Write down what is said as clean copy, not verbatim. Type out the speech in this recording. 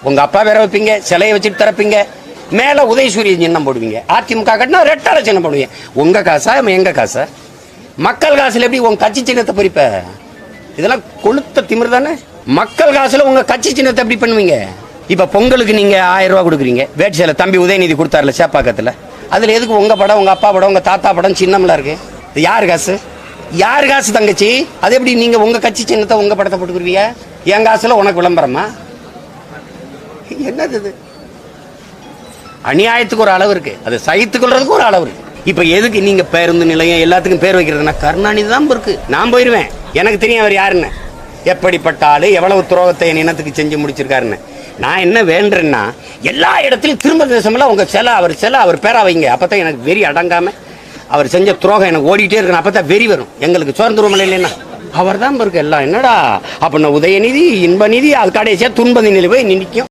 உங்க அப்பா வேற வைப்பீங்க, சிலையை வச்சுட்டு திறப்பீங்க, மேல உதயசூரிய சின்னம் போடுவீங்க. அதிமுக கட்டினா ரெட்டால சின்னம் போடுவீங்க. உங்க காசா எங்க காசா? மக்கள் காசுல எப்படி உங்க கட்சி சின்னத்தை பறிப்ப? இதெல்லாம் கொளுத்த திமிர் தானே. மக்கள் காசுல உங்க கட்சி சின்னத்தை எப்படி பண்ணுவீங்க? இப்ப பொங்கலுக்கு நீங்க 1000 ரூபாய் கொடுக்குறீங்க. வேட்சையில தம்பி உதயநிதி கொடுத்தாருல சேப்பாக்கத்துல, அதுல எதுக்கு உங்க படம், உங்க அப்பா படம், உங்க தாத்தா படம் சின்னம்லாம் இருக்கு? இது யாரு காசு? யாரு காசு தங்கச்சி? அது எப்படி நீங்க உங்க கட்சி சின்னத்தை உங்க படத்தை போட்டுக்குருவீங்க? என் காசுல உனக்கு விளம்பரமா? என்னது இது? அநியாயத்துக்கு ஒரு அளவு இருக்கு, அது சகித்துக்கொள்றதுக்கு ஒரு அளவு இருக்கு. இப்ப எதுக்கு நீங்க பேருந்து நிலையம் எல்லாத்துக்கும் பேர் வைக்கிறதுனா? கருணாநிதி தான் இருக்கு. நான் போயிருவேன், எனக்கு தெரியும் அவர் யாருன்னு, எப்படிப்பட்ட ஆளு, எவ்வளவு துரோகத்தை என் இனத்துக்கு செஞ்சு முடிச்சிருக்காருன்னு. நான் என்ன வேண்டேன்னா, எல்லா இடத்துலையும் திரும்ப தேசமெல்லாம் உங்க சிலை, அவர் பேரா வைங்க. அப்பதான் எனக்கு வெறி அடங்காம, அவர் செஞ்ச துரோகம் எனக்கு ஓடிட்டே இருக்கணும். அப்பதான் வெறி வரும். எங்களுக்கு சுதந்திரம் இல்லைன்னா அவர் தான் இருக்கு எல்லாம். என்னடா அப்படின்னா உதயநிதி, இன்பநிதி, அது கடைசியா துன்ப நிலை போய் நிற்கும்.